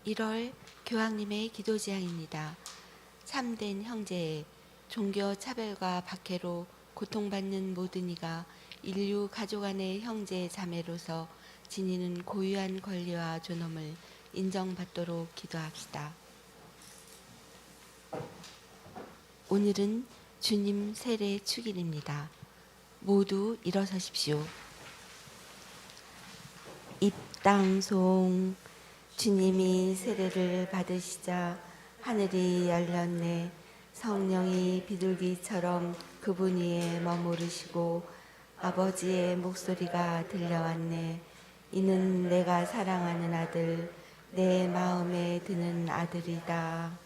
1월 교황님의 기도지향입니다. 참된 형제, 종교 차별과 박해로 고통받는 모든 이가 인류 가족 안의 형제 자매로서 지니는 고유한 권리와 존엄을 인정받도록 기도합시다. 오늘은 주님 세례 축일입니다. 모두 일어서십시오. 입당송. 주님이 세례를 받으시자 하늘이 열렸네. 성령이 비둘기처럼 그분 위에 머무르시고 아버지의 목소리가 들려왔네. 이는 내가 사랑하는 아들, 내 마음에 드는 아들이다.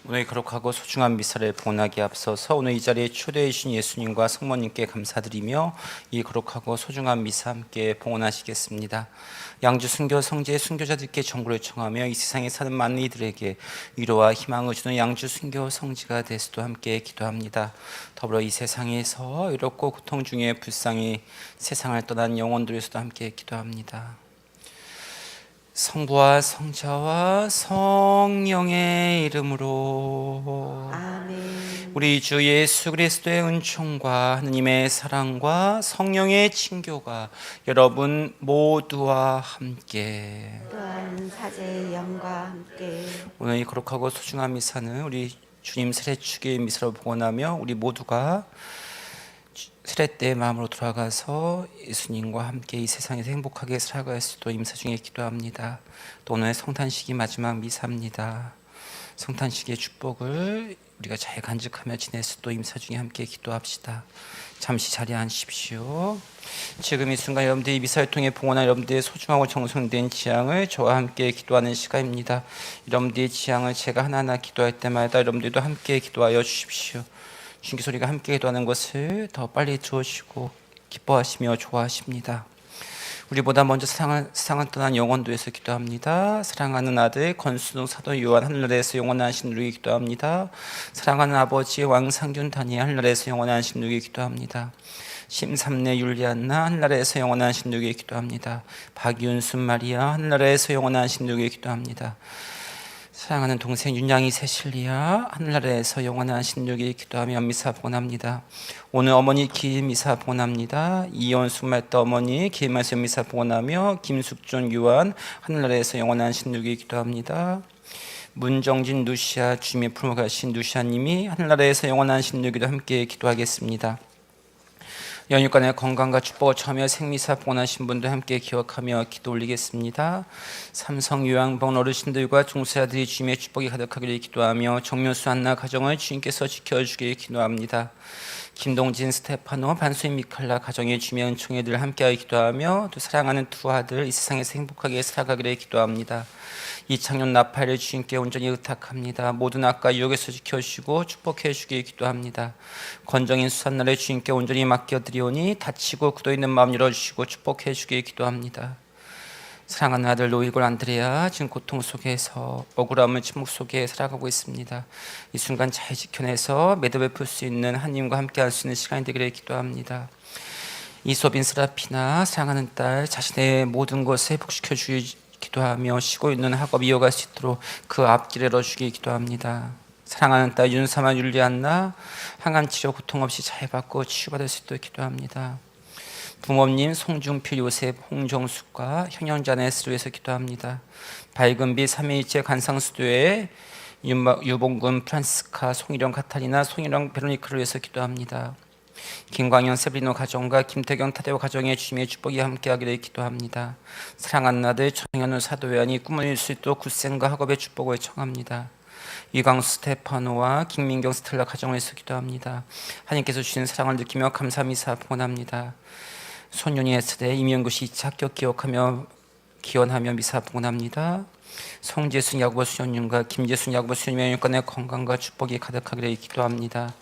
오늘 거룩하고 소중한 미사를 봉헌하기에 앞서서 오늘 이 자리에 초대해 주신 예수님과 성모님께 감사드리며 이 거룩하고 소중한 미사 함께 봉헌하시겠습니다. 양주 순교 성지의 순교자들께 정부를 청하며 이 세상에 사는 많은 이들에게 위로와 희망을 주는 양주 순교 성지가 되수도 함께 기도합니다. 더불어 이 세상에서 외롭고 고통 중에 불쌍히 세상을 떠난 영혼들에서도 함께 기도합니다. 성부와 성자와 성령의 이름으로 아멘. 우리 주 예수 그리스도의 은총과 하느님의 사랑과 성령의 친교가 여러분 모두와 함께 또한 사제의 영과 함께 오늘 이 거룩하고 소중한 미사는 우리 주님 세례 축일 미사로 봉헌하며 우리 모두가 세례 때의 마음으로 돌아가서 예수님과 함께 이 세상에서 행복하게 살아갈 수 있도록 임사 중에 기도합니다. 또 오늘 성탄식이 마지막 미사입니다. 성탄식의 축복을 우리가 잘 간직하며 지낼 수 있도록 임사 중에 함께 기도합시다. 잠시 자리에 앉으십시오. 지금 이 순간 여러분들이 미사를 통해 봉헌한 여러분들의 소중하고 정성된 지향을 저와 함께 기도하는 시간입니다. 여러분들의 지향을 제가 하나하나 기도할 때마다 여러분들도 함께 기도하여 주십시오. 주님께 소리가 함께 기도하는 것을 더 빨리 들어주시고 기뻐하시며 좋아하십니다. 우리보다 먼저 세상을 떠난 영혼도에서 기도합니다. 사랑하는 아들 권순웅 사도 요한 하늘나라에서 영원하신 누리에 기도합니다. 사랑하는 아버지 왕상균 다니 하늘나라에서 영원하신 누리에 기도합니다. 심삼내 율리안나 하늘나라에서 영원하신 누리에 기도합니다. 박윤순 마리아 하늘나라에서 영원하신 누리에 기도합니다. 사랑하는 동생 윤양이 세실리아 하늘나라에서 영원한 신육이 기도하며 미사 봉헌합니다. 오늘 어머니 기일 미사 봉헌합니다. 이연숙 말다 어머니 기일 말씀 미사 봉헌하며 김숙존 유한 하늘나라에서 영원한 신육이 기도합니다. 문정진 누시아 주님의 품을 가신 누시아님이 하늘나라에서 영원한 신육이도 함께 기도하겠습니다. 연휴간의 건강과 축복을 처하며 생미사 봉헌하신 분들 함께 기억하며 기도 올리겠습니다. 삼성 요양병원 어르신들과 중세아들이 주님의 축복이 가득하기를 기도하며 정묘수 한나 가정을 주님께서 지켜주기를 기도합니다. 김동진 스테파노 반수인 미칼라 가정의 주님의 은총에 늘 함께하여 기도하며 또 사랑하는 두 아들 이 세상에서 행복하게 살아가기를 기도합니다. 이창년 나팔을 주님께 온전히 의탁합니다. 모든 악과 유혹에서 지켜주시고 축복해 주기를 기도합니다. 건정인 수산날에 주님께 온전히 맡겨드리오니 다치고 굳어있는 마음 열어주시고 축복해 주기를 기도합니다. 사랑하는 아들 노이골 안드레아 지금 고통 속에서 억울함을 침묵 속에 살아가고 있습니다. 이 순간 잘 지켜내서 매듭을 풀 수 있는 하나님과 함께 할 수 있는 시간이 되기를 기도합니다. 이소빈 스라피나 사랑하는 딸 자신의 모든 것을 회복시켜 주기 기도하며 쉬고 있는 학업 이어갈 수 있도록 그 앞길을 열어주기 기도합니다. 사랑하는 딸 윤사만 율리안나 항암 치료 고통 없이 잘 받고 치유받을 수 있도록 기도합니다. 부모님 송중필 요셉 홍정숙과 형형자네스를 위해서 기도합니다. 밝은 빛 삼위일체 관상수도의 유봉군 프란스카 송일영 카타리나 송일영 베로니카를 위해서 기도합니다. 김광현 세브리노 가정과 김태경 타데오 가정의 주님의 축복이 함께하기를 기도합니다. 사랑하는 아들 정현우 사도회원이 꿈을 이룰 수 있도록 굳센과 학업의 축복을 청합니다. 이광수 스테파노와 김민경 스텔라 가정을 위해서 기도합니다. 하나님께서 주신 사랑을 느끼며 감사미사 봉헌합니다. 손윤희 에스대 이명구 씨 2차 합격 기억하며 기원하며 미사 복원합니다. 송재순 야구보 수녀님과 김재순 야구보 수녀님의 영육간의 건강과 축복이 가득하기를 기도합니다.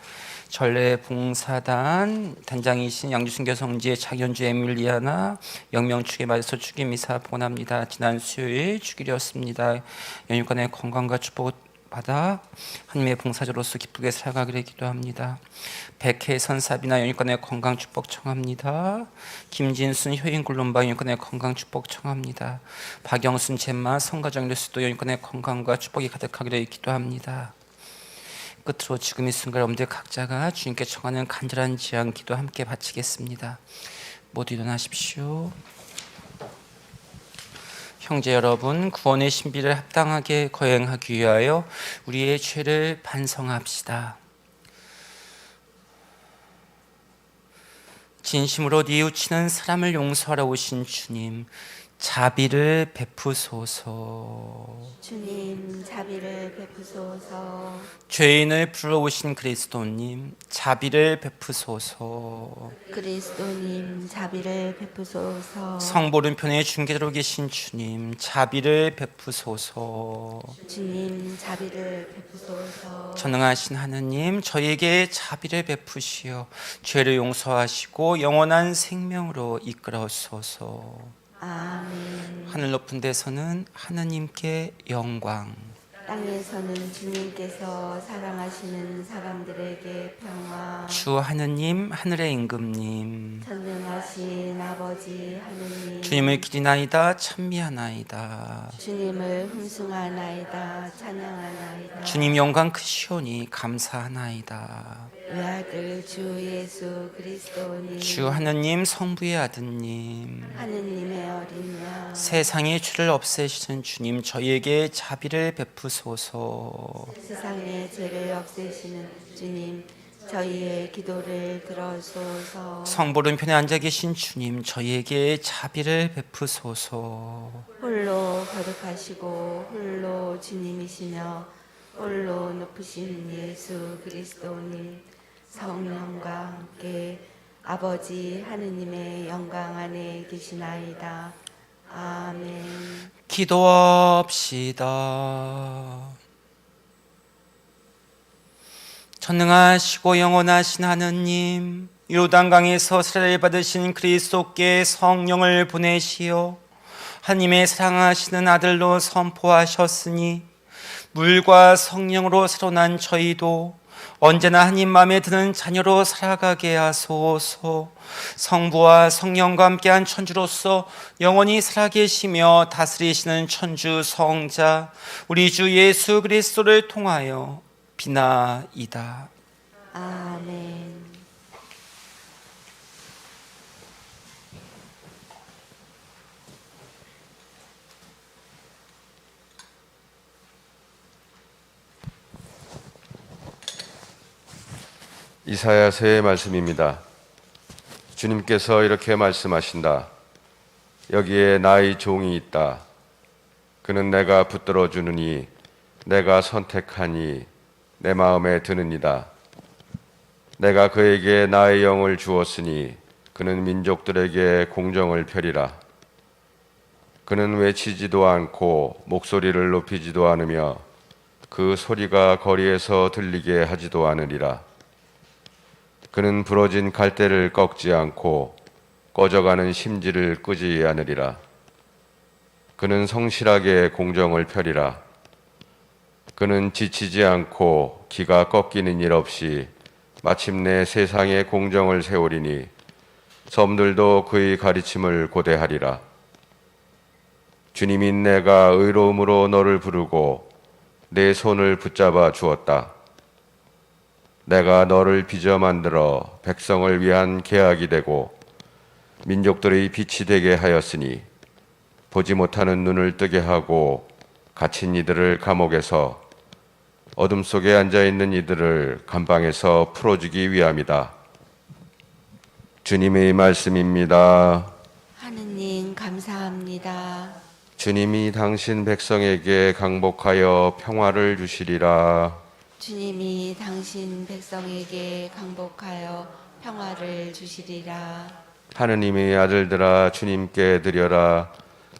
전래 봉사단 단장이신 양주순 교성지의 장현주 에밀리아나 영명축에 맞아서 축의 미사 복원합니다. 지난 수요일 축일이었습니다. 영육간의 건강과 축복을 받아 하나님의 봉사자로서 기쁘게 살아가기를 기도합니다. 백혜 선사비나 영육간의 건강 축복 청합니다. 김진순 효인 굴lum바 영육간의 건강 축복 청합니다. 박영순 젬마 성가정일수도 영육간의 건강과 축복이 가득하기를 기도합니다. 끝으로 지금 이 순간 여러분들 각자가 주님께 청하는 간절한 지향 기도 함께 바치겠습니다. 모두 일어나십시오. 형제 여러분, 구원의 신비를 합당하게 거행하기 위하여 우리의 죄를 반성합시다. 진심으로 뉘우치는 사람을 용서하러 오신 주님, 자비를 베푸소서. 주님 자비를 베푸소서. 죄인을 불러오신 그리스도님, 자비를 베푸소서. 그리스도님 자비를 베푸소서. 성보른편의 중계자로 계신 주님, 자비를 베푸소서. 주님 자비를 베푸소서. 전능하신 하느님, 저희에게 자비를 베푸시어 죄를 용서하시고 영원한 생명으로 이끌어소서. 아멘. 하늘 높은 데서는 하느님께 영광, 땅에서는 주님께서 사랑하시는 사람들에게 평화. 주 하느님, 하늘의 임금님, 전능하신 아버지 하느님, 주님을 기리나이다 찬미하나이다. 주님을 흠숭하나이다 찬양하나이다. 주님 영광 크시오니 감사하나이다. 외아들 주 예수 그리스도님, 주 하느님, 성부의 아드님, 하느님의 어린 양, 세상의 죄를 없애시는 주님, 저희에게 자비를 베푸소서. 세상의 죄를 없애시는 주님, 저희의 기도를 들어소서. 성보른편에 앉아 계신 주님, 저희에게 자비를 베푸소서. 홀로 거룩하시고 홀로 주님이시며 홀로 높으신 예수 그리스도님, 성령과 함께 아버지 하느님의 영광 안에 계시나이다. 아멘. 기도합시다. 전능하시고 영원하신 하느님, 요단강에서 세례를 받으신 그리스도께 성령을 보내시어 하나님의 사랑하시는 아들로 선포하셨으니 물과 성령으로 새로 난 저희도 언제나 하나님 마음에 드는 자녀로 살아가게 하소서. 성부와 성령과 함께한 천주로서 영원히 살아계시며 다스리시는 천주 성자 우리 주 예수 그리스도를 통하여 비나이다. 아멘. 이사야서의 말씀입니다. 주님께서 이렇게 말씀하신다. 여기에 나의 종이 있다. 그는 내가 붙들어 주느니 내가 선택하니 내 마음에 드느니라. 내가 그에게 나의 영을 주었으니 그는 민족들에게 공정을 펴리라. 그는 외치지도 않고 목소리를 높이지도 않으며 그 소리가 거리에서 들리게 하지도 않으리라. 그는 부러진 갈대를 꺾지 않고 꺼져가는 심지를 끄지 않으리라. 그는 성실하게 공정을 펴리라. 그는 지치지 않고 기가 꺾이는 일 없이 마침내 세상에 공정을 세우리니 섬들도 그의 가르침을 고대하리라. 주님인 내가 의로움으로 너를 부르고 내 손을 붙잡아 주었다. 내가 너를 빚어 만들어 백성을 위한 계약이 되고 민족들의 빛이 되게 하였으니 보지 못하는 눈을 뜨게 하고 갇힌 이들을 감옥에서 어둠 속에 앉아있는 이들을 감방에서 풀어주기 위함이다. 주님의 말씀입니다. 하느님 감사합니다. 주님이 당신 백성에게 강복하여 평화를 주시리라. 주님이 당신 백성에게 강복하여 평화를 주시리라. 하느님의 아들들아 주님께 드려라.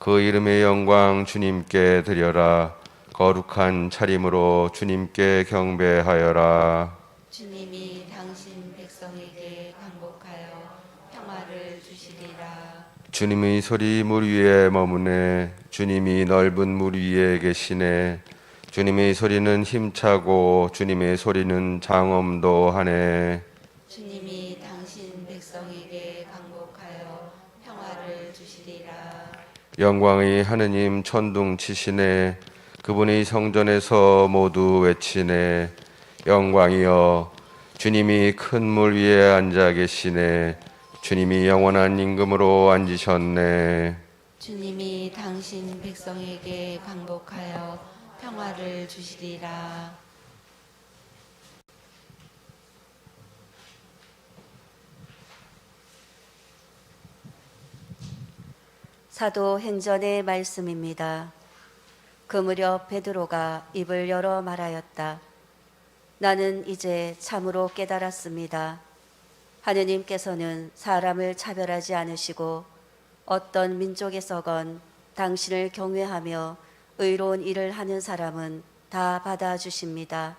그 이름의 영광 주님께 드려라. 거룩한 차림으로 주님께 경배하여라. 주님이 당신 백성에게 강복하여 평화를 주시리라. 주님의 소리 물 위에 머무네. 주님이 넓은 물 위에 계시네. 주님의 소리는 힘차고 주님의 소리는 장엄도 하네. 주님이 당신 백성에게 강복하여 평화를 주시리라. 영광의 하느님 천둥 치시네. 그분의 성전에서 모두 외치네. 영광이여, 주님이 큰 물 위에 앉아 계시네. 주님이 영원한 임금으로 앉으셨네. 주님이 당신 백성에게 강복하여 평화를 주시리라. 사도행전의 말씀입니다. 그 무렵 베드로가 입을 열어 말하였다. 나는 이제 참으로 깨달았습니다. 하느님께서는 사람을 차별하지 않으시고 어떤 민족에서건 당신을 경외하며 의로운 일을 하는 사람은 다 받아주십니다.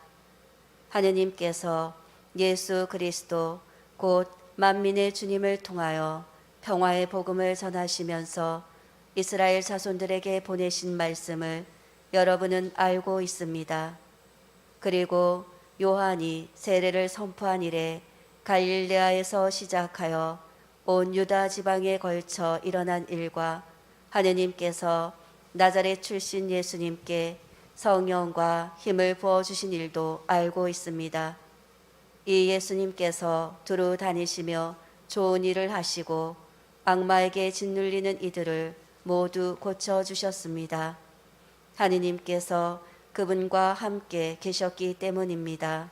하느님께서 예수 그리스도 곧 만민의 주님을 통하여 평화의 복음을 전하시면서 이스라엘 자손들에게 보내신 말씀을 여러분은 알고 있습니다. 그리고 요한이 세례를 선포한 이래 갈릴레아에서 시작하여 온 유다 지방에 걸쳐 일어난 일과 하느님께서 나자렛 출신 예수님께 성령과 힘을 부어주신 일도 알고 있습니다. 이 예수님께서 두루 다니시며 좋은 일을 하시고 악마에게 짓눌리는 이들을 모두 고쳐주셨습니다. 하느님께서 그분과 함께 계셨기 때문입니다.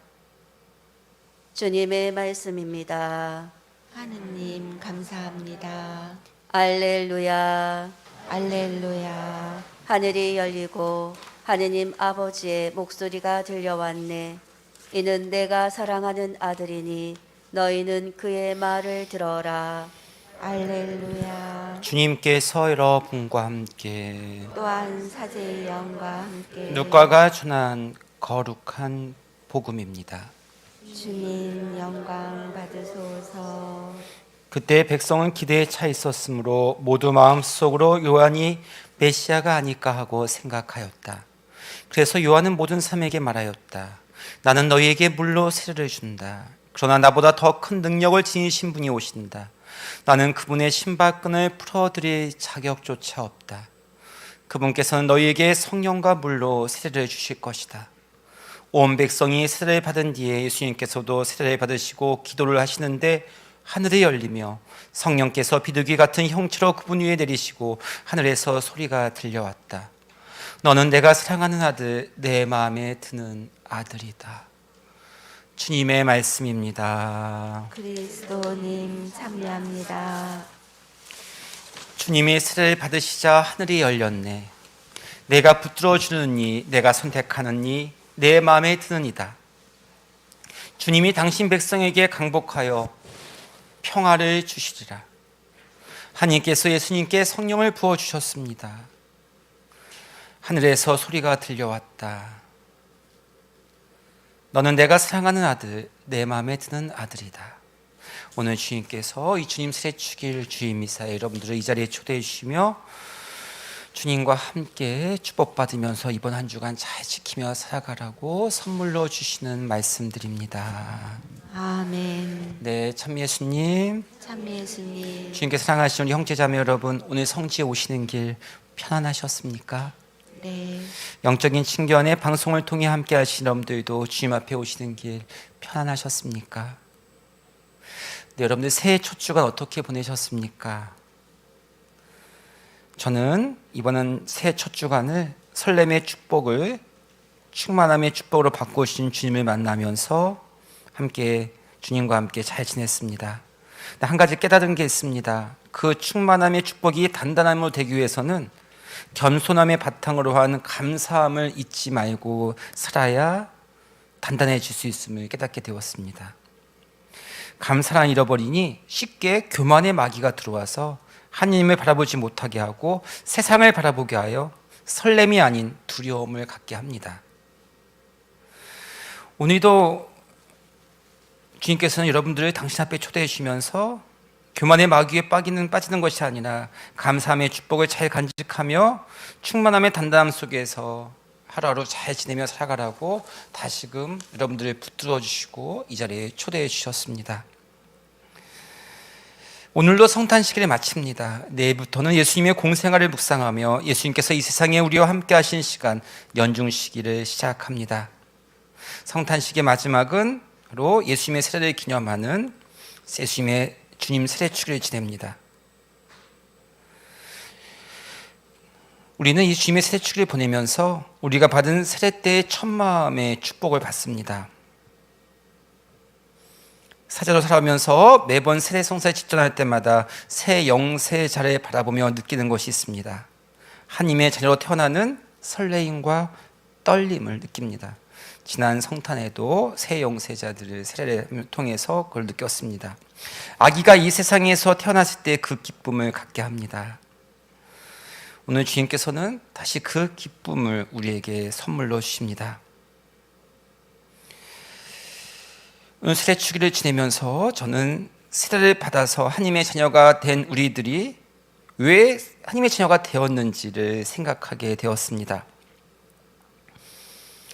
주님의 말씀입니다. 하느님 감사합니다. 알렐루야. 알렐루야. 하늘이 열리고 하느님 아버지의 목소리가 들려왔네. 이는 내가 사랑하는 아들이니 너희는 그의 말을 들어라. 알렐루야. 주님께서 여러분과 함께 또한 사제의 영과 함께 누가가 전한 거룩한 복음입니다. 주님 영광 받으소서. 그때 백성은 기대에 차 있었으므로 모두 마음속으로 요한이 메시아가 아닐까 하고 생각하였다. 그래서 요한은 모든 사람에게 말하였다. 나는 너희에게 물로 세례를 준다. 그러나 나보다 더 큰 능력을 지니신 분이 오신다. 나는 그분의 신발끈을 풀어드릴 자격조차 없다. 그분께서는 너희에게 성령과 물로 세례를 주실 것이다. 온 백성이 세례를 받은 뒤에 예수님께서도 세례를 받으시고 기도를 하시는데 하늘이 열리며 성령께서 비둘기 같은 형체로 그분 위에 내리시고 하늘에서 소리가 들려왔다. 너는 내가 사랑하는 아들, 내 마음에 드는 아들이다. 주님의 말씀입니다. 그리스도님 참여합니다. 주님이 세례를 받으시자 하늘이 열렸네. 내가 붙들어 주느니 내가 선택하느니 내 마음에 드느니다. 주님이 당신 백성에게 강복하여 평화를 주시리라. 하나님께서 예수님께 성령을 부어주셨습니다. 하늘에서 소리가 들려왔다. 너는 내가 사랑하는 아들, 내 마음에 드는 아들이다. 오늘 주님께서 이 주님 세례 축일 주일 미사에 여러분들을 이 자리에 초대해 주시며 주님과 함께 축복받으면서 이번 한 주간 잘 지키며 살아가라고 선물로 주시는 말씀드립니다. 아멘. 네, 참 예수님, 참 예수님. 주님께 사랑하시는 우리 형제자매 여러분, 오늘 성지에 오시는 길 편안하셨습니까? 네. 영적인 친견의 방송을 통해 함께 하시는 여러분들도 주님 앞에 오시는 길 편안하셨습니까? 네, 여러분들 새해 첫 주간 어떻게 보내셨습니까? 저는 이번은 새해 첫 주간을 설렘의 축복을 충만함의 축복으로 바꾸신 주님을 만나면서 함께 주님과 함께 잘 지냈습니다. 한 가지 깨달은 게 있습니다. 그 충만함의 축복이 단단함으로 되기 위해서는 겸손함의 바탕으로 한 감사함을 잊지 말고 살아야 단단해질 수 있음을 깨닫게 되었습니다. 감사를 잃어버리니 쉽게 교만의 마귀가 들어와서 하나님을 바라보지 못하게 하고 세상을 바라보게 하여 설렘이 아닌 두려움을 갖게 합니다. 오늘도 주님께서는 여러분들을 당신 앞에 초대해 주시면서 교만의 마귀에 빠지는 것이 아니라 감사함의 축복을 잘 간직하며 충만함의 단단함 속에서 하루하루 잘 지내며 살아가라고 다시금 여러분들을 붙들어 주시고 이 자리에 초대해 주셨습니다. 오늘도 성탄시기를 마칩니다. 내일부터는 예수님의 공생활을 묵상하며 예수님께서 이 세상에 우리와 함께 하신 시간 연중시기를 시작합니다. 성탄시기의 마지막은 바로 예수님의 세례를 기념하는 예수님의 주님 세례축일을 지냅니다. 우리는 이 주님의 세례축일을 보내면서 우리가 받은 세례 때의 첫 마음의 축복을 받습니다. 사제로 살아오면서 매번 세례 성사에 집전할 때마다 새 영세자를 바라보며 느끼는 것이 있습니다. 하나님의 자녀로 태어나는 설레임과 떨림을 느낍니다. 지난 성탄에도 새 영세자들을 세례를 통해서 그걸 느꼈습니다. 아기가 이 세상에서 태어났을 때 그 기쁨을 갖게 합니다. 오늘 주님께서는 다시 그 기쁨을 우리에게 선물로 주십니다. 오늘 세례축일을 지내면서 저는 세례를 받아서 하나님의 자녀가 된 우리들이 왜 하나님의 자녀가 되었는지를 생각하게 되었습니다.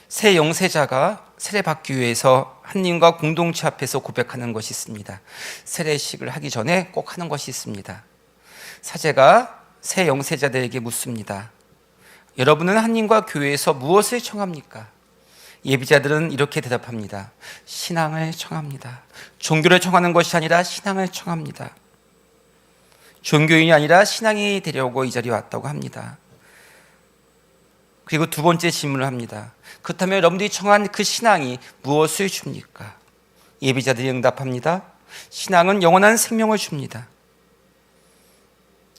새 영세자가 세례받기 위해서 하나님과 공동체 앞에서 고백하는 것이 있습니다. 세례식을 하기 전에 꼭 하는 것이 있습니다. 사제가 새 영세자들에게 묻습니다. 여러분은 하나님과 교회에서 무엇을 청합니까? 예비자들은 이렇게 대답합니다. 신앙을 청합니다. 종교를 청하는 것이 아니라 신앙을 청합니다. 종교인이 아니라 신앙이 되려고 이 자리에 왔다고 합니다. 그리고 두 번째 질문을 합니다. 그렇다면 여러분들이 청한 그 신앙이 무엇을 줍니까? 예비자들이 응답합니다. 신앙은 영원한 생명을 줍니다.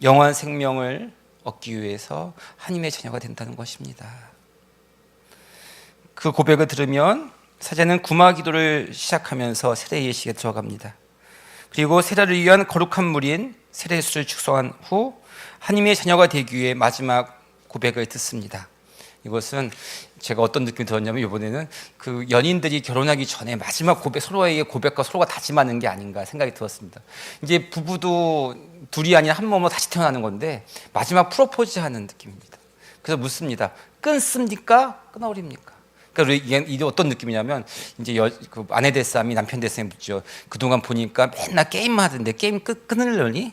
영원한 생명을 얻기 위해서 하나님의 자녀가 된다는 것입니다. 그 고백을 들으면 사제는 구마 기도를 시작하면서 세례 예식에 들어갑니다. 그리고 세례를 위한 거룩한 물인 세례수를 축성한 후 하나님의 자녀가 되기 위해 마지막 고백을 듣습니다. 이것은 제가 어떤 느낌이 들었냐면 이번에는 그 연인들이 결혼하기 전에 마지막 고백, 서로에게 고백과 서로가 다짐하는 게 아닌가 생각이 들었습니다. 이제 부부도 둘이 아닌 한 몸으로 다시 태어나는 건데 마지막 프로포즈 하는 느낌입니다. 그래서 묻습니다. 끊습니까? 끊어버립니까? 그러니까 이게 어떤 느낌이냐면 이제 그 아내 될 사람이 남편 될 사람이 묻죠. 그동안 보니까 맨날 게임만 하던데 게임 끊으려니?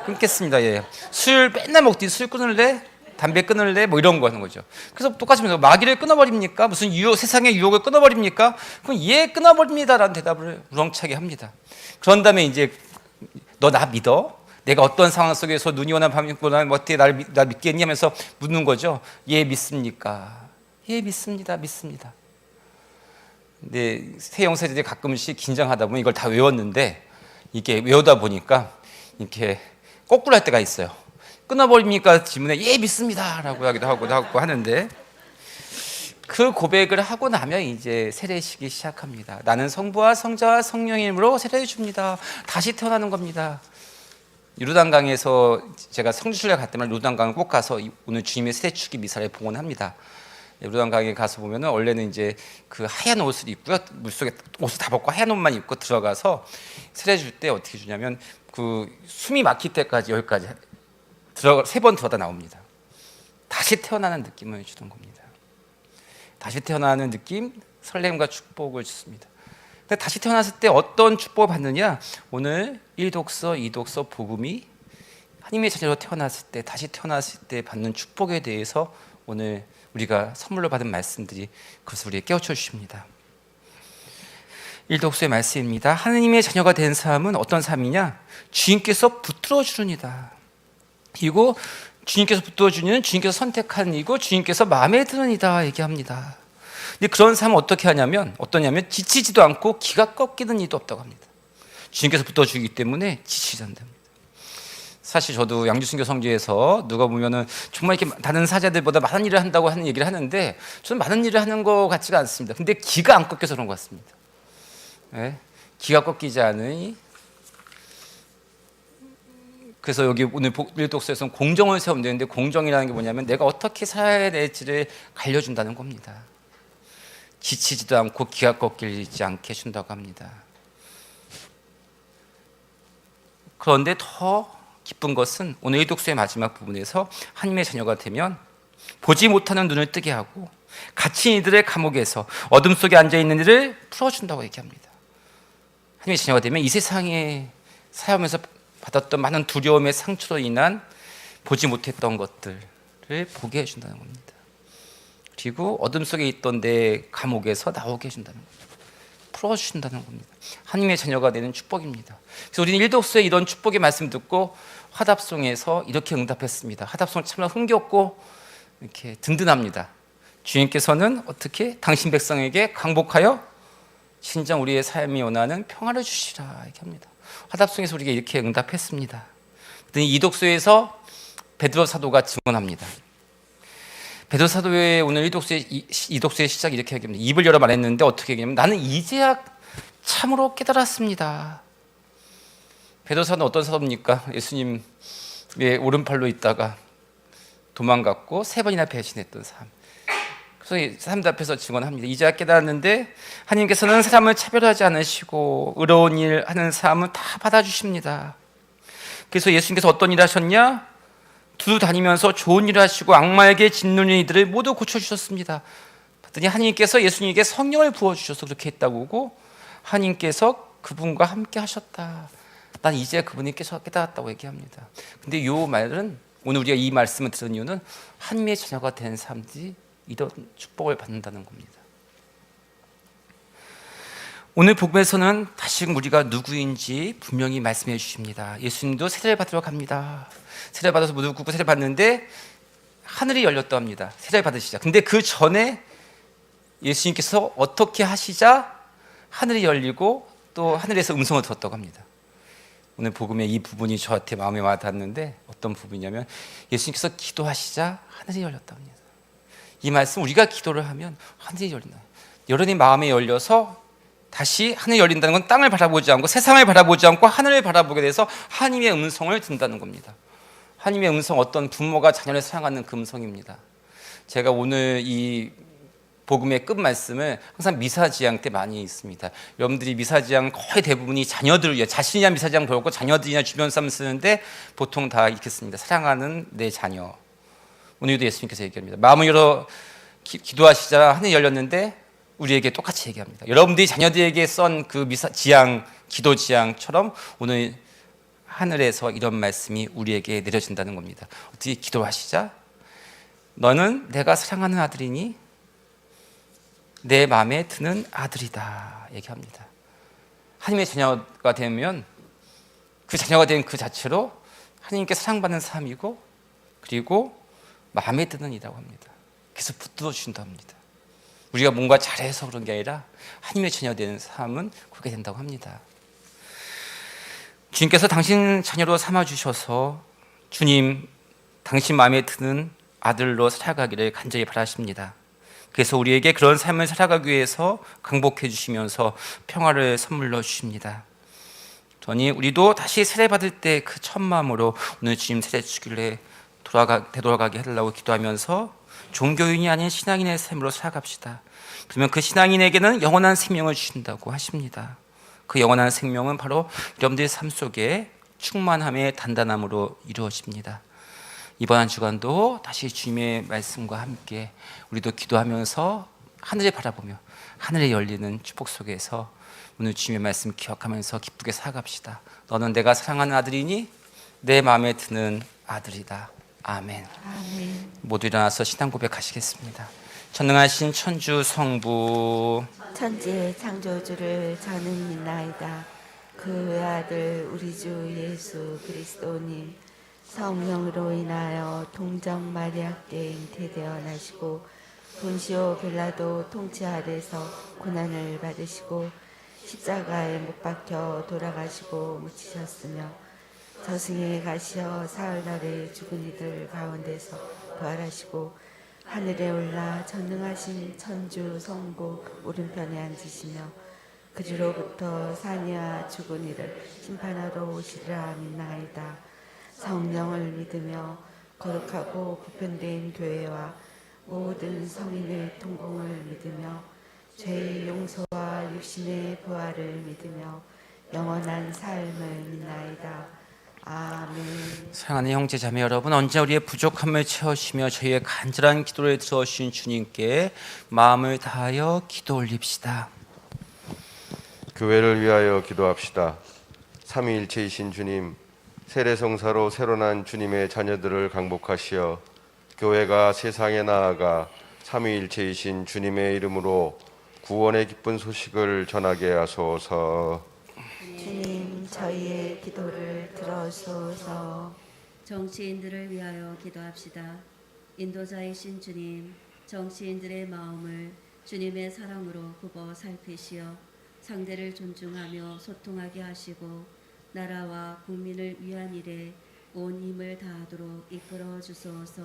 끊겠습니다. 예. 술 맨날 먹더니 술 끊을래? 담배 끊을래? 뭐 이런 거 하는 거죠. 그래서 똑같이 마귀를 끊어버립니까? 무슨 세상의 유혹을 끊어버립니까? 그럼 예, 끊어버립니다라는 대답을 우렁차게 합니다. 그런 다음에 이제 너 나 믿어? 내가 어떤 상황 속에서 눈이 오나 밤이 오나 어떻게 날 믿겠니? 하면서 묻는 거죠. 예, 믿습니까? 예, 믿습니다. 믿습니다. 근데 새 영세자들이 가끔씩 긴장하다 보면 이걸 다 외웠는데 이게 외우다 보니까 이렇게 거꾸로 할 때가 있어요. 끊어버립니까? 질문에 예, 믿습니다 라고 하기도 하고 하는데 그 고백을 하고 나면 이제 세례식이 시작합니다. 나는 성부와 성자와 성령의 이름으로 세례를 줍니다. 다시 태어나는 겁니다. 요르단강에서 제가 성지순례 갈 때마다 요르단강을 꼭 가서 오늘 주님의 세례축기 미사를 봉헌합니다. 요르단강에 가서 보면은 원래는 이제 그 하얀 옷을 입고요, 물속에 옷을 다 벗고 하얀 옷만 입고 들어가서 세례 줄 때 어떻게 주냐면 그 숨이 막힐 때까지 여기까지 세 번 들어다 나옵니다. 다시 태어나는 느낌을 주는 겁니다. 다시 태어나는 느낌, 설렘과 축복을 주습니다. 근데 다시 태어났을 때 어떤 축복을 받느냐? 오늘 1독서, 2독서, 복음이 하나님의 자녀로 태어났을 때, 다시 태어났을 때 받는 축복에 대해서 오늘 우리가 선물로 받은 말씀들이 그것을 우리에게 깨우쳐 주십니다. 1독서의 말씀입니다. 하나님의 자녀가 된 사람은 어떤 사람이냐? 주님께서 붙들어 주느니라. 그리고 주님께서 붙들어 주는, 주님께서 선택한 이고 주님께서 마음에 드는 이다 얘기합니다. 근데 그런 사람은 어떻게 하냐면 어떠냐면 지치지도 않고 기가 꺾이는 일도 없다고 합니다. 주님께서 붙들어 주기 때문에 지치지 않답니다. 사실 저도 양주순교 성지에서 누가 보면은 정말 이렇게 다른 사자들보다 많은 일을 한다고 하는 얘기를 하는데 저는 많은 일을 하는 것 같지가 않습니다. 근데 기가 안 꺾여서 그런 것 같습니다. 네? 기가 꺾이지 않으니 그래서 여기 오늘 일독서에서는 공정을 세우면 되는데, 공정이라는 게 뭐냐면 내가 어떻게 살아야 될지를 알려준다는 겁니다. 지치지도 않고 기가 꺾이지 않게 해준다고 합니다. 그런데 더 기쁜 것은 오늘 일독서의 마지막 부분에서 하나님의 자녀가 되면 보지 못하는 눈을 뜨게 하고 갇힌 이들의 감옥에서 어둠 속에 앉아있는 이들을 풀어준다고 얘기합니다. 하나님의 자녀가 되면 이 세상에 살아오면서 받았던 많은 두려움의 상처로 인한 보지 못했던 것들을 보게 해준다는 겁니다. 그리고 어둠 속에 있던 내 감옥에서 나오게 해준다는 겁니다. 풀어주신다는 겁니다. 하나님의 자녀가 되는 축복입니다. 그래서 우리는 일독서의 이런 축복의 말씀 듣고 화답송에서 이렇게 응답했습니다. 화답송 참 흥겹고 이렇게 든든합니다. 주님께서는 어떻게 당신 백성에게 강복하여 진정 우리의 삶이 원하는 평화를 주시라 이렇게 합니다. 화답송에서 우리가 이렇게 응답했습니다. 그랬더니 이 독서에서 베드로 사도가 증언합니다. 베드로 사도의 오늘 이 독서의 시작이 이렇게 얘기합니다. 입을 열어 말했는데 어떻게 얘기하냐면 나는 이제야 참으로 깨달았습니다. 베드로 사도는 어떤 사도입니까? 예수님의 오른팔로 있다가 도망갔고 3번이나 배신했던 사람. 그래서 사람들 앞에서 증언합니다. 이제야 깨달았는데 하나님께서는 사람을 차별하지 않으시고 의로운 일 하는 사람은 다 받아주십니다. 그래서 예수님께서 어떤 일 하셨냐? 두루 다니면서 좋은 일을 하시고 악마에게 짓누르는 이들을 모두 고쳐주셨습니다. 봤더니 하나님께서 예수님에게 성령을 부어주셔서 그렇게 했다고 하고 하나님께서 그분과 함께 하셨다. 난 이제 그분이 깨달았다고 얘기합니다. 근데 이 말은 오늘 우리가 이 말씀을 들은 이유는 하나님의 자녀가 된 사람들이 이런 축복을 받는다는 겁니다. 오늘 복음에서는 다시금 우리가 누구인지 분명히 말씀해 주십니다. 예수님도 세례를 받으러 갑니다. 세례를 받아서 무릎 꿇고 세례를 받는데 하늘이 열렸다 합니다. 세례를 받으시자. 근데 그 전에 예수님께서 어떻게 하시자 하늘이 열리고 또 하늘에서 음성을 들었다고 합니다. 오늘 복음의 이 부분이 저한테 마음에 와닿았는데 어떤 부분이냐면 예수님께서 기도하시자 하늘이 열렸다 합니다. 이 말씀 우리가 기도를 하면 하늘이 열린다. 여러분이 마음에 열려서 다시 하늘이 열린다는 건 땅을 바라보지 않고 세상을 바라보지 않고 하늘을 바라보게 돼서 하나님의 음성을 듣는다는 겁니다. 하나님의 음성, 어떤 부모가 자녀를 사랑하는 그 음성입니다. 제가 오늘 이 복음의 끝 말씀을 항상 미사지향 때 많이 있습니다. 여러분들이 미사지향 거의 대부분이 자녀들을 위해 자신이나 미사지향 배웠고 자녀들이나 주변 사람 쓰는데 보통 다 이렇게 씁니다. 사랑하는 내 자녀. 오늘도 예수님께서 얘기합니다. 마음을 열어 기도하시자 하늘이 열렸는데 우리에게 똑같이 얘기합니다. 여러분들이 자녀들에게 썬 그 미사지향, 기도 지향처럼 오늘 하늘에서 이런 말씀이 우리에게 내려진다는 겁니다. 어떻게 기도하시자? 너는 내가 사랑하는 아들이니 내 마음에 드는 아들이다 얘기합니다. 하나님의 자녀가 되면 그 자녀가 된 그 자체로 하나님께 사랑받는 삶이고 그리고 마음에 드는 이라고 합니다. 그래서 붙들어 주신다고 합니다. 우리가 뭔가 잘해서 그런 게 아니라 하나님의 자녀 되는 삶은 그렇게 된다고 합니다. 주님께서 당신 자녀로 삼아주셔서 주님 당신 마음에 드는 아들로 살아가기를 간절히 바라십니다. 그래서 우리에게 그런 삶을 살아가기 위해서 강복해 주시면서 평화를 선물로 주십니다. 그러니 우리도 다시 세례받을 때 그 첫 마음으로 오늘 주님 세례 주길래 되돌아가게 해달라고 기도하면서 종교인이 아닌 신앙인의 삶으로 살아갑시다. 그러면 그 신앙인에게는 영원한 생명을 주신다고 하십니다. 그 영원한 생명은 바로 여러분들의 삶 속에 충만함의 단단함으로 이루어집니다. 이번 한 주간도 다시 주님의 말씀과 함께 우리도 기도하면서 하늘을 바라보며 하늘에 열리는 축복 속에서 오늘 주님의 말씀 기억하면서 기쁘게 살아갑시다. 너는 내가 사랑하는 아들이니 내 마음에 드는 아들이다. 아멘. 아멘. 모두 일어나서 신앙 고백하시겠습니다. 전능하신 천주 성부 천지의 창조주를 저는 믿나이다. 그 아들 우리 주 예수 그리스도님 성령으로 인하여 동정 마리아께 잉태되어 나시고 본시오 빌라도 통치 아래서 고난을 받으시고 십자가에 못 박혀 돌아가시고 묻히셨으며 저승에 가시어 사흘날에 죽은 이들 가운데서 부활하시고 하늘에 올라 전능하신 천주 성부 오른편에 앉으시며 그리로부터 사니와 죽은 이를 심판하러 오시리라 믿나이다. 성령을 믿으며 거룩하고 보편된 교회와 모든 성인의 통공을 믿으며 죄의 용서와 육신의 부활을 믿으며 영원한 삶을 믿나이다. 아멘. 사랑하는 형제 자매 여러분, 언제 우리의 부족함을 채우시며 저희의 간절한 기도를 들어주신 주님께 마음을 다하여 기도 올립시다. 교회를 위하여 기도합시다. 삼위일체이신 주님, 세례성사로 새로 난 주님의 자녀들을 강복하시어 교회가 세상에 나아가 삼위일체이신 주님의 이름으로 구원의 기쁜 소식을 전하게 하소서. 주님, 저희의 기도를 들어주소서. 정치인들을 위하여 기도합시다. 인도자이신 주님, 정치인들의 마음을 주님의 사랑으로 굽어 살피시어 상대를 존중하며 소통하게 하시고 나라와 국민을 위한 일에 온 힘을 다하도록 이끌어 주소서.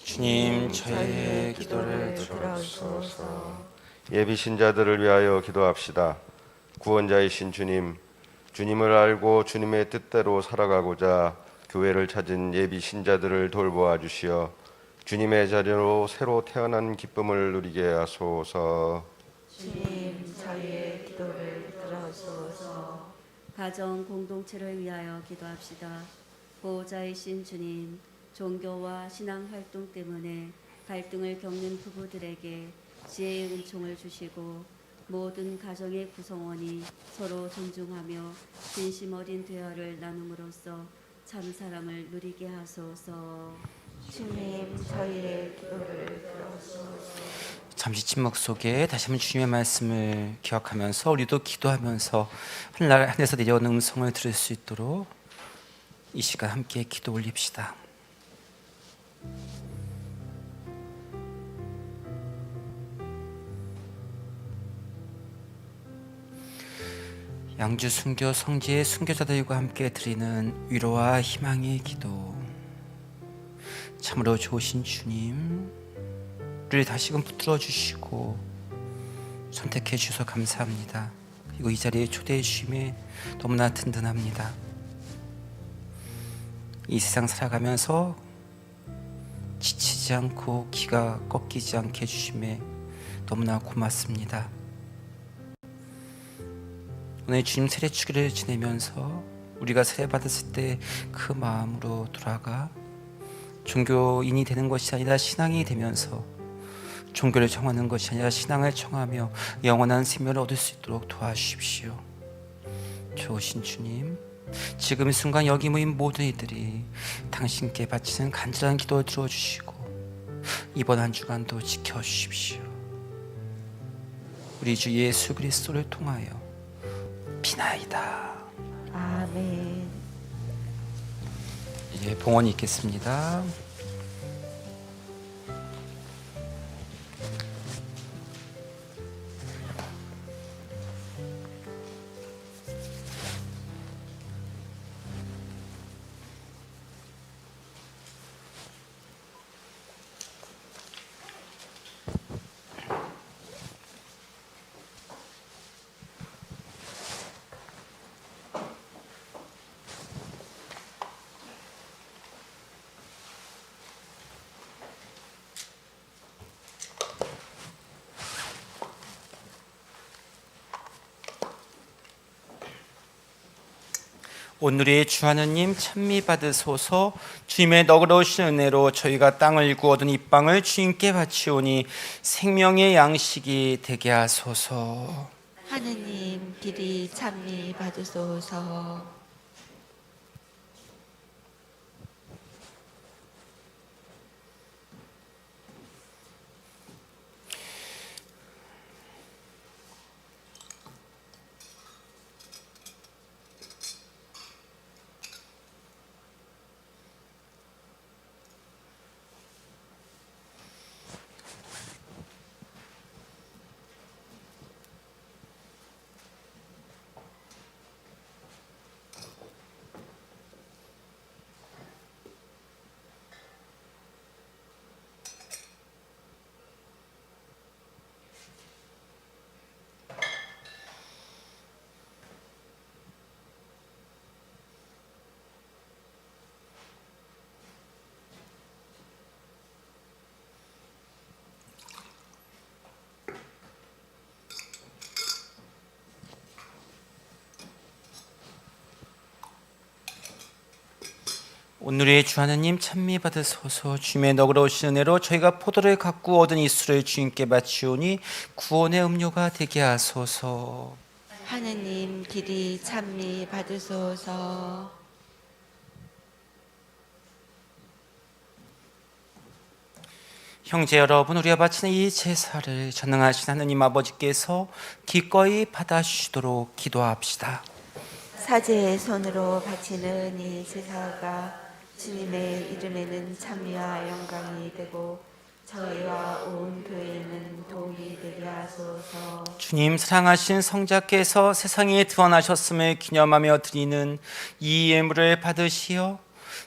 주님, 저희의 기도를 들어주소서. 예비 신자들을 위하여 기도합시다. 구원자이신 주님, 주님을 알고 주님의 뜻대로 살아가고자 교회를 찾은 예비 신자들을 돌보아 주시어 주님의 자녀로 새로 태어난 기쁨을 누리게 하소서. 주님, 저희의 기도를 들어주소서. 가정 공동체를 위하여 기도합시다. 보호자이신 주님, 종교와 신앙 활동 때문에 갈등을 겪는 부부들에게 지혜의 은총을 주시고 모든 가정의 구성원이 서로 존중하며 진심 어린 대화를 나눔으로써 참 사랑을 누리게 하소서. 주님, 저희의 기도를 들어주소서. 잠시 침묵 속에 다시 한번 주님의 말씀을 기억하면서 우리도 기도하면서 하늘에서 내려오는 음성을 들을 수 있도록 이 시간 함께 기도 올립시다. 양주 순교 성지의 순교자들과 함께 드리는 위로와 희망의 기도. 참으로 좋으신 주님, 우리를 다시금 붙들어 주시고 선택해 주셔서 감사합니다. 그리고 이 자리에 초대해 주심에 너무나 든든합니다. 이 세상 살아가면서 지치지 않고 기가 꺾이지 않게 해주심에 너무나 고맙습니다. 오늘 주님 세례 주기를 지내면서 우리가 세례 받았을 때 그 마음으로 돌아가 종교인이 되는 것이 아니라 신앙이 되면서 종교를 청하는 것이 아니라 신앙을 청하며 영원한 생명을 얻을 수 있도록 도와주십시오. 좋으신 주님, 지금 이 순간 여기 모인 모든 이들이 당신께 바치는 간절한 기도를 들어주시고 이번 한 주간도 지켜주십시오. 우리 주 예수 그리스도를 통하여 비나이다. 아멘. 예, 봉헌이 있겠습니다. 오늘의 주 하느님 찬미 받으소서. 주님의 너그러우신 은혜로 저희가 땅을 일구 얻은 이 빵을 주님께 바치오니 생명의 양식이 되게 하소서. 하느님, 길이 찬미 받으소서. 오늘의 주 하나님 찬미 받으소서. 주님의 너그러우신 은혜로 저희가 포도를 갖고 얻은 이 술을 주님께 바치오니 구원의 음료가 되게 하소서. 하느님 길이 찬미 받으소서. 형제 여러분, 우리가 바치는 이 제사를 전능하신 하느님 아버지께서 기꺼이 받아주시도록 기도합시다. 사제의 손으로 바치는 이 제사가 주님의 이름에는 찬미와 영광이 되고 저희와 온 교회에는 도움이 되게 하소서. 주님 사랑하신 성자께서 세상에 드러나셨음을 기념하며 드리는 이 예물을 받으시어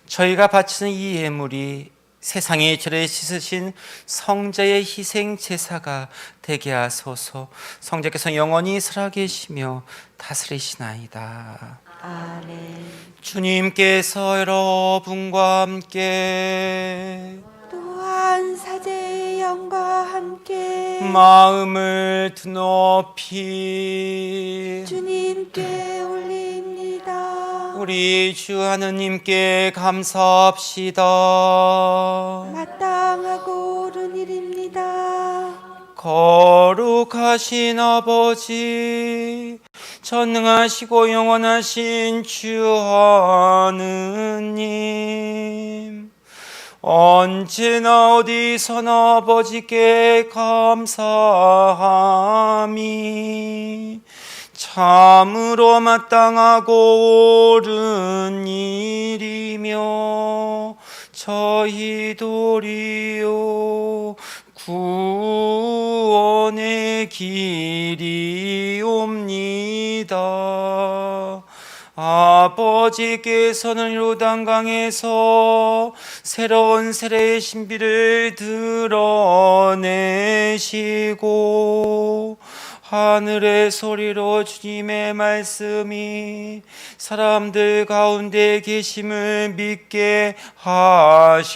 저희가 바치는 이 예물이 세상의 죄를 씻으신 성자의 희생 제사가 되게 하소서. 성자께서 영원히 살아계시며 다스리시나이다. 아멘. 주님께서 여러분과 함께 또한 사제의 영과 함께 마음을 드높이 주님께 올립니다. 우리 주 하느님께 감사합시다. 마땅하고 옳은 일입니다. 거룩하신 아버지, 전능하시고 영원하신 주 하느님, 언제나 어디서나 아버지께 감사함이 참으로 마땅하고 옳은 일이며 저희 도리요 구원의 길이옵니다. 아버지께서는 요단강에서 새로운 세례의 신비를 드러내시고 하늘의 소리로 주님의 말씀이 사람들 가운데 계심을 믿게 하셨나이다.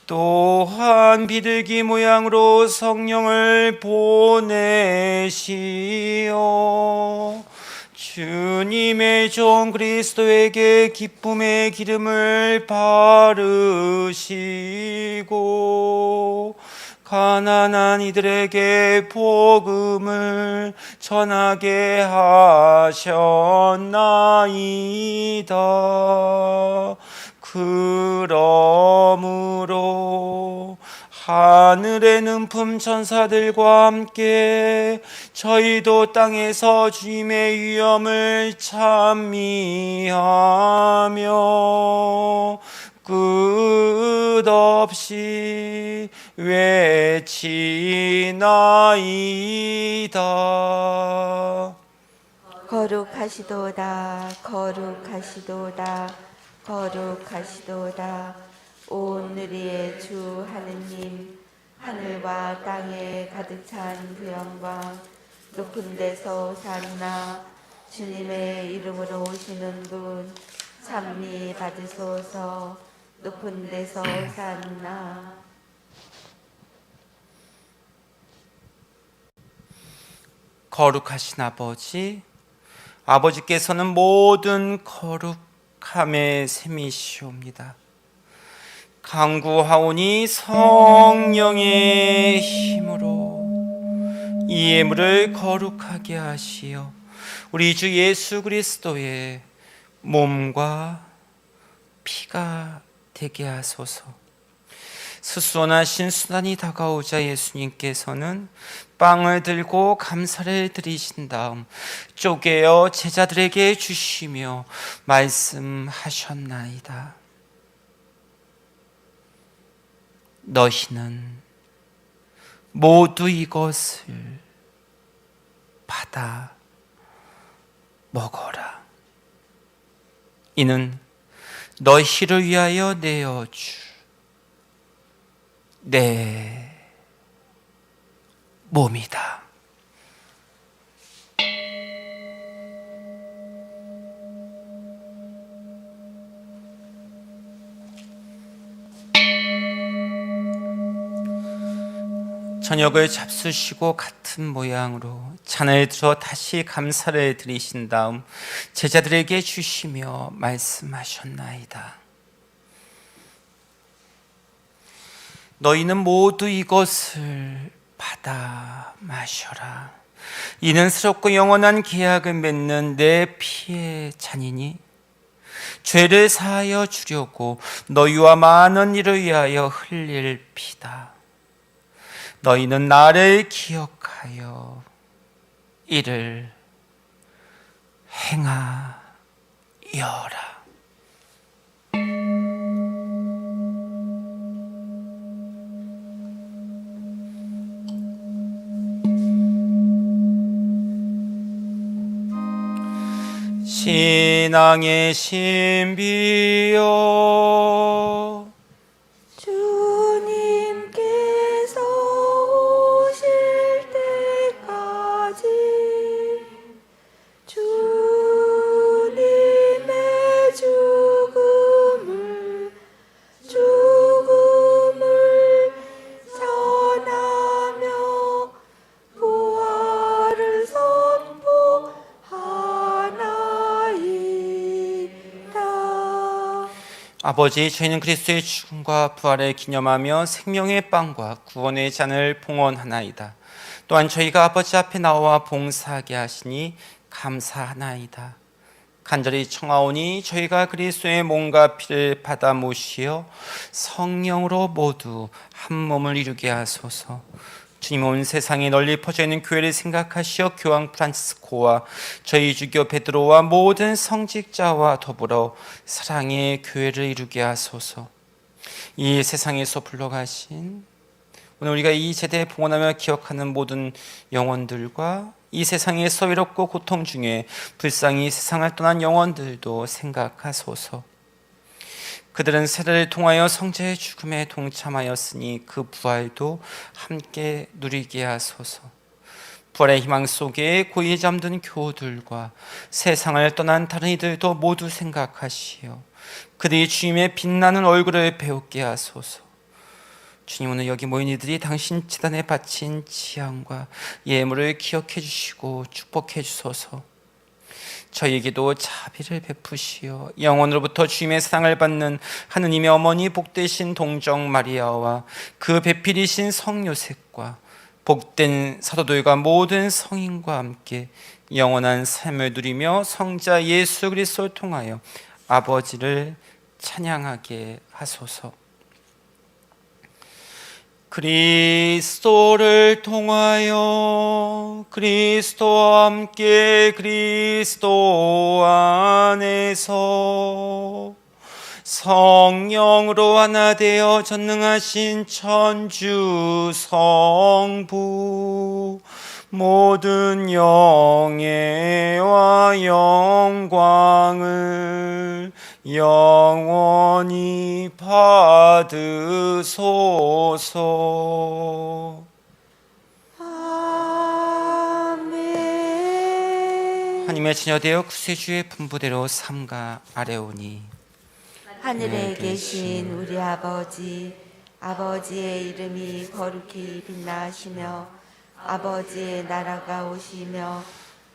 또한 비둘기 모양으로 성령을 보내시어 주님의 종 그리스도에게 기쁨의 기름을 바르시고 가난한 이들에게 복음을 전하게 하셨나이다. 그러므로 하늘의 능품 천사들과 함께 저희도 땅에서 주님의 위엄을 찬미하며 끝없이 외치나이다. 거룩하시도다 거룩하시도다 거룩하시도다. 오늘의 주 하느님, 하늘과 땅에 가득 찬 그 영광, 높은 데서 오산나. 주님의 이름으로 오시는 분 찬미 받으소서. 높은 데서 오산나. 거룩하신 아버지, 아버지께서는 모든 거룩함의 셈이시옵니다. 간구하오니 성령의 힘으로 이 예물을 거룩하게 하시어 우리 주 예수 그리스도의 몸과 피가 되게 하소서. 스수원하신 수단이 다가오자 예수님께서는 빵을 들고 감사를 드리신 다음 쪼개어 제자들에게 주시며 말씀하셨나이다. 너희는 모두 이것을 받아 먹어라. 이는 너희를 위하여 내어줄 내 몸이다. 저녁을 잡수시고 같은 모양으로 잔을 들어 다시 감사를 드리신 다음 제자들에게 주시며 말씀하셨나이다. 너희는 모두 이것을 받아 마셔라. 이는 새롭고 영원한 계약을 맺는 내 피의 잔이니 죄를 사하여 주려고 너희와 많은 이를 위하여 흘릴 피다. 너희는 나를 기억하여 이를 행하여라. 신앙의 신비여, 주님께서 오실 때까지 주님의 죽음을 전하며 부활을 선포하나이다. 아버지, 저희는 그리스도의 죽음과 부활을 기념하며 생명의 빵과 구원의 잔을 봉헌하나이다. 또한 저희가 아버지 앞에 나와 봉사하게 하시니 감사하나이다. 간절히 청하오니 저희가 그리스도의 몸과 피를 받아 모시어 성령으로 모두 한 몸을 이루게 하소서. 주님, 온 세상에 널리 퍼져 있는 교회를 생각하시어 교황 프란치스코와 저희 주교 베드로와 모든 성직자와 더불어 사랑의 교회를 이루게 하소서. 이 세상에서 불러가신 오늘 우리가 이 제대에 봉헌하며 기억하는 모든 영혼들과 이 세상에서 외롭고 고통 중에 불쌍히 세상을 떠난 영혼들도 생각하소서. 그들은 세례를 통하여 성자의 죽음에 동참하였으니 그 부활도 함께 누리게 하소서. 부활의 희망 속에 고이 잠든 교우들과 세상을 떠난 다른 이들도 모두 생각하시어 그들이 주님의 빛나는 얼굴을 배우게 하소서. 주님, 오늘 여기 모인 이들이 당신 제단에 바친 지향과 예물을 기억해 주시고 축복해 주소서. 저희에게도 자비를 베푸시어 영원으로부터 주님의 사랑을 받는 하느님의 어머니 복되신 동정 마리아와 그 배필이신 성 요셉과 복된 사도들과 모든 성인과 함께 영원한 삶을 누리며 성자 예수 그리스도를 통하여 아버지를 찬양하게 하소서. 그리스도를 통하여 그리스도와 함께 그리스도 안에서 성령으로 하나 되어 전능하신 천주 성부 모든 영예와 영광을 영원히 받으소서. 아멘. 하나님의 자녀되어 구세주의 분부대로 삼가 아뢰오니 하늘에 계신 우리 아버지, 아버지의 이름이 거룩히 빛나시며 아버지의 나라가 오시며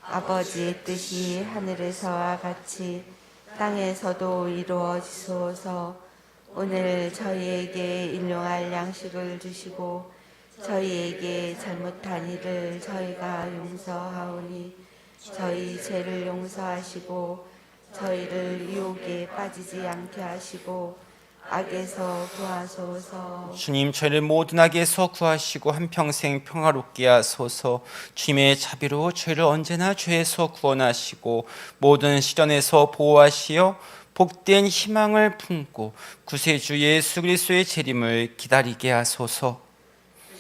아버지의 뜻이 하늘에서와 같이 땅에서도 이루어지소서. 오늘 저희에게 일용할 양식을 주시고 저희에게 잘못한 일을 저희가 용서하오니 저희 죄를 용서하시고 저희를 유혹에 빠지지 않게 하시고 악에서 구하소서. 주님, 저희를 모든 악에서 구하시고 한평생 평화롭게 하소서. 주님의 자비로 저희를 언제나 죄에서 구원하시고 모든 시련에서 보호하시어 복된 희망을 품고 구세주 예수 그리스도의 재림을 기다리게 하소서.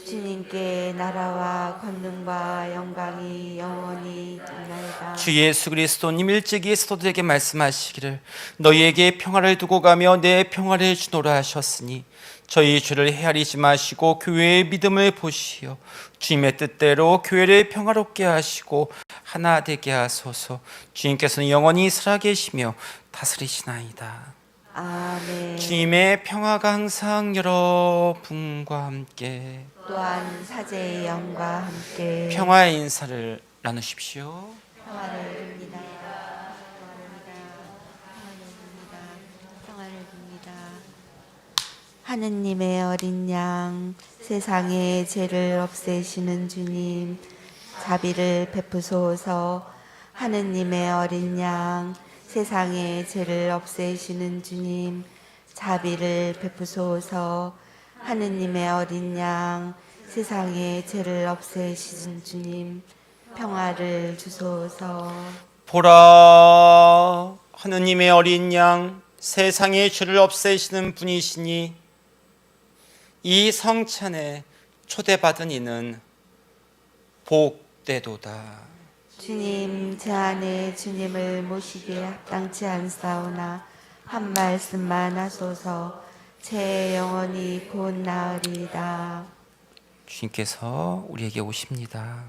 주님께 나라와 권능과 영광이 영원히 있나이다. 주 예수 그리스도님 일찍이 사도들에게 말씀하시기를 너희에게 평화를 두고 가며 내 평화를 주노라 하셨으니 저희 죄를 헤아리지 마시고 교회의 믿음을 보시어 주님의 뜻대로 교회를 평화롭게 하시고 하나 되게 하소서. 주님께서는 영원히 살아계시며 다스리시나이다. 아멘. 주님의 평화가 항상 여러분과 함께 또한 사제의 영과 함께 평화의 인사를 나누십시오. 평화를 줍니다. 평화를 줍니다. 하느님의 어린 양, 세상의 죄를 없애시는 주님, 자비를 베푸소서. 하느님의 어린 양, 세상의 죄를 없애시는 주님, 자비를 베푸소서. 하느님의 어린 양, 세상의 죄를 없애시는 주님, 평화를 주소서. 보라, 하느님의 어린 양, 세상의 죄를 없애시는 분이시니 이 성찬에 초대받은 이는 복되도다. 주님, 제 안에 주님을 모시기에 합당치 않사오나 한 말씀만 하소서. 제 영혼이 곧 나으리이다. 주님께서 우리에게 오십니다.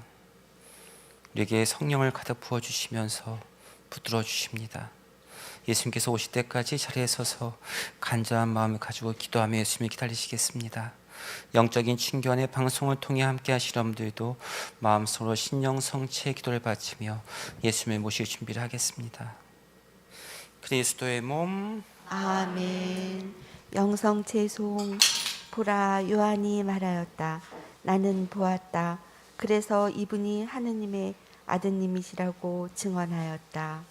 우리에게 성령을 가득 부어주시면서 붙들어 주십니다. 예수님께서 오실 때까지 자리에 서서 간절한 마음을 가지고 기도하며 예수님을 기다리시겠습니다. 영적인 친교원의 방송을 통해 함께 하실 여러분들도 마음속으로 신령 성체의 기도를 바치며 예수님을 모실 준비를 하겠습니다. 그리스도의 몸. 아멘. 영성체송. 보라, 요한이 말하였다. 나는 보았다. 그래서 이분이 하느님의 아드님이시라고 증언하였다.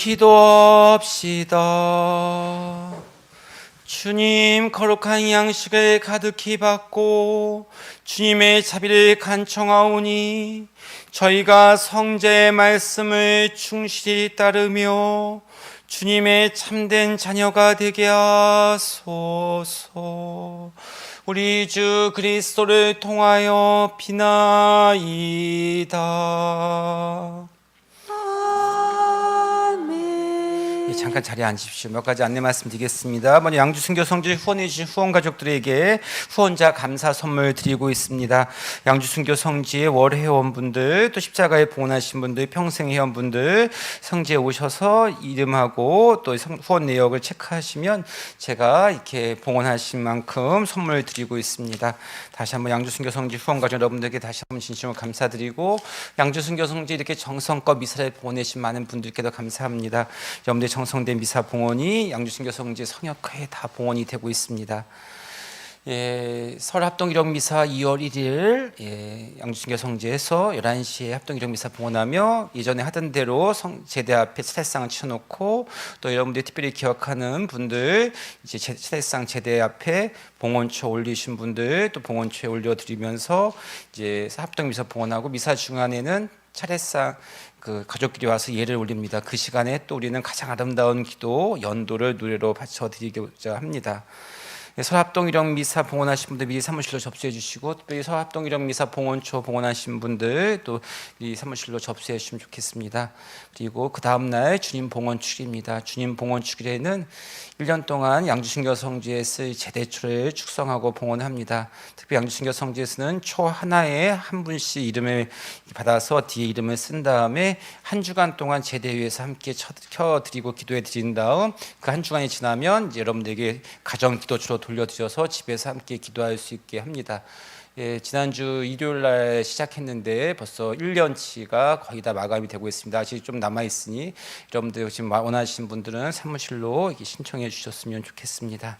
기도합시다. 주님, 거룩한 양식을 가득히 받고 주님의 자비를 간청하오니 저희가 성제의 말씀을 충실히 따르며 주님의 참된 자녀가 되게 하소서. 우리 주 그리스도를 통하여 비나이다. 잠깐 자리에 앉으십시오. 몇 가지 안내 말씀드리겠습니다. 먼저 양주 순교 성지 후원해 주신 후원 가족들에게 후원자 감사 선물 드리고 있습니다. 양주 순교 성지의 월 회원분들, 또 십자가에 봉헌하신 분들, 평생 회원분들 성지에 오셔서 이름하고 또 후원 내역을 체크하시면 제가 이렇게 봉헌하신 만큼 선물 드리고 있습니다. 다시 한번 양주 순교 성지 후원 가족 여러분들께 다시 한번 진심으로 감사드리고, 양주 순교 성지 이렇게 정성껏 미사를 보내신 많은 분들께도 감사합니다. 여러분들 정성된 미사 봉헌이 양주 순교 성지 성역회에 다 봉헌이 되고 있습니다. 설 합동기록 미사 2월 1일 양주신교 성지에서 11시에 합동기록 미사 봉헌하며 예전에 하던 대로 제대 앞에 차례상을 치워놓고 또 여러분들이 특별히 기억하는 분들 이제 차례상 제대 앞에 봉헌초 올리신 분들 또 봉헌초에 올려드리면서 이제 합동미사 봉헌하고 미사 중간에는 차례상 그 가족끼리 와서 예를 올립니다. 그 시간에 또 우리는 가장 아름다운 기도 연도를 노래로 바쳐드리고자 합니다. 설합동일영 미사 봉헌하신 분들 미리 사무실로 접수해 주시고 특별히 설합동일영 미사 봉헌초 봉헌하신 분들 또 미리 사무실로 접수해 주시면 좋겠습니다. 그리고 그 다음 날 주님 봉헌축일입니다. 주님 봉헌축일에는 1년 동안 양주신교 성지에서 제대초를 축성하고 봉헌합니다. 특히 양주신교 성지에서는 초 하나에 한 분씩 이름을 받아서 뒤에 이름을 쓴 다음에 한 주간 동안 제대위에서 함께 켜드리고 기도해 드린 다음 그 한 주간이 지나면 이제 여러분들에게 가정 기도초로 돌려드려서 집에서 함께 기도할 수 있게 합니다. 지난주 일요일 날 시작했는데 벌써 1년치가 거의 다 마감이 되고 있습니다. 아직 좀 남아있으니 여러분들 지금 원하시는 분들은 사무실로 신청해 주셨으면 좋겠습니다.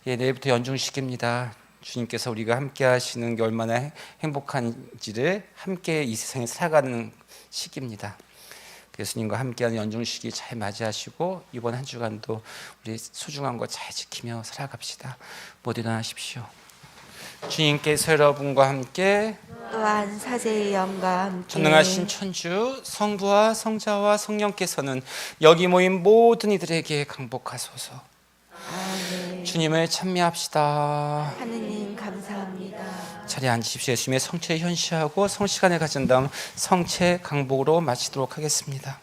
내일부터 연중식입니다. 주님께서 우리가 함께 하시는 게 얼마나 행복한지를 함께 이 세상에 살아가는 시기입니다. 예수님과 함께하는 연중식이 잘 맞이하시고 이번 한 주간도 우리 소중한 거 잘 지키며 살아갑시다. 모두 일어나십시오. 주님께서 여러분과 함께 또한 사제의 영과 함께 전능하신 천주 성부와 성자와 성령께서는 여기 모인 모든 이들에게 강복하소서. 아멘. 주님을 찬미합시다. 하느님 감사합니다. 자리에 앉으십시오. 예수님의 성체 현시하고 성시간을 가진 다음 성체 강복으로 마치도록 하겠습니다.